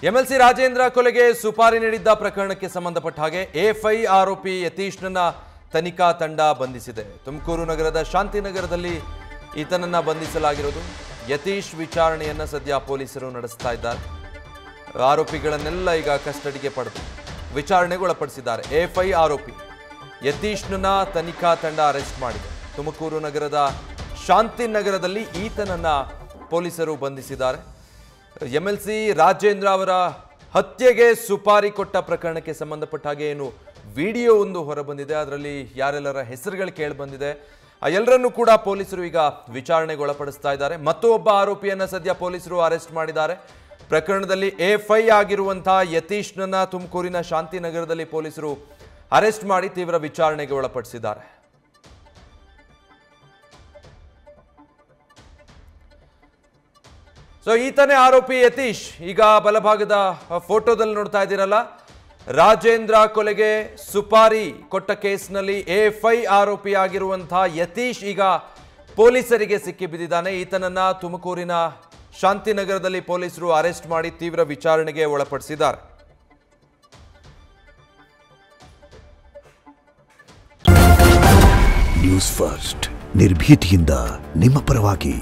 MLC Rajendra ಕೊಲೆಗೆ ಸುಪಾರಿ ನೀಡಿದ್ದ ಪ್ರಕರಣಕ್ಕೆ ಸಂಬಂಧಪಟ್ಟ ಹಾಗೆ ಎಫ್ಐ ಆರೋಪಿ ಯತೀಶ್ನನ್ನ ತನಿಖಾ ತಂಡ ಬಂಧಿಸಿದೆ. ತುಮಕೂರು ನಗರದ ಶಾಂತಿನಗರದಲ್ಲಿ ಈತನನ್ನ ಬಂಧಿಸಲಾಗಿರೋದು. ಯತೀಶ್ ವಿಚಾರಣೆಯನ್ನ ಸದ್ಯ ಪೊಲೀಸರು ನಡೆಸ್ತಾ ಇದ್ದಾರೆ. ಆರೋಪಿಗಳನ್ನೆಲ್ಲ ಈಗ ಕಸ್ಟಡಿಗೆ ಪಡೆದು ವಿಚಾರಣೆಗೆ ಒಳಪಡಿಸಿದ್ದಾರೆ. ಎಫ್ಐ ಆರೋಪಿ ಯತೀಶ್ನನ್ನ ತನಿಖಾ ತಂಡ ಅರೆಸ್ಟ್ ಮಾಡಿದೆ. ತುಮಕೂರು ನಗರದ ಶಾಂತಿನಗರದಲ್ಲಿ ಈತನನ್ನ ಪೊಲೀಸರು ಬಂಧಿಸಿದ್ದಾರೆ. ಎಂಎಲ್ಸಿ ರಾಜೇಂದ್ರ ಅವರ ಹತ್ಯೆಗೆ ಸುಪಾರಿ ಕೊಟ್ಟ ಪ್ರಕರಣಕ್ಕೆ ಸಂಬಂಧಪಟ್ಟ ಹಾಗೆ ಏನು ವಿಡಿಯೋ ಒಂದು ಹೊರಬಂದಿದೆ, ಅದರಲ್ಲಿ ಯಾರೆಲ್ಲರ ಹೆಸರುಗಳು ಕೇಳಿ ಬಂದಿದೆ, ಎಲ್ಲರನ್ನೂ ಕೂಡ ಪೊಲೀಸರು ಈಗ ವಿಚಾರಣೆಗೆ ಒಳಪಡಿಸ್ತಾ ಇದ್ದಾರೆ. ಮತ್ತೊಬ್ಬ ಆರೋಪಿಯನ್ನ ಸದ್ಯ ಪೊಲೀಸರು ಅರೆಸ್ಟ್ ಮಾಡಿದ್ದಾರೆ. ಪ್ರಕರಣದಲ್ಲಿ ಎಫ್ಐ ಆಗಿರುವಂತಹ ಯತೀಶ್ನನ್ನ ತುಮಕೂರಿನ ಶಾಂತಿನಗರದಲ್ಲಿ ಪೊಲೀಸರು ಅರೆಸ್ಟ್ ಮಾಡಿ ತೀವ್ರ ವಿಚಾರಣೆಗೆ ಒಳಪಡಿಸಿದ್ದಾರೆ. ಸೊ ಈತನೇ ಆರೋಪಿ ಯತೀಶ್. ಈಗ ಬಲಭಾಗದ ಫೋಟೋದಲ್ಲಿ ನೋಡ್ತಾ ಇದ್ದೀರಲ್ಲ, ರಾಜೇಂದ್ರ ಕೊಲೆಗೆ ಸುಪಾರಿ ಕೊಟ್ಟ ಕೇಸ್ನಲ್ಲಿ ಎಫ್ಐ ಆರೋಪಿ ಆಗಿರುವಂತಹ ಯತೀಶ್ ಈಗ ಪೊಲೀಸರಿಗೆ ಸಿಕ್ಕಿ ಬಿದ್ದಿದ್ದಾನೆ. ಈತನನ್ನ ತುಮಕೂರಿನ ಶಾಂತಿನಗರದಲ್ಲಿ ಪೊಲೀಸರು ಅರೆಸ್ಟ್ ಮಾಡಿ ತೀವ್ರ ವಿಚಾರಣೆಗೆ ಒಳಪಡಿಸಿದ್ದಾರೆ. ನ್ಯೂಸ್ ಫಸ್ಟ್ ನಿರ್ಭೀತಿಯಿಂದ ನಿಮ್ಮ ಪರವಾಗಿ.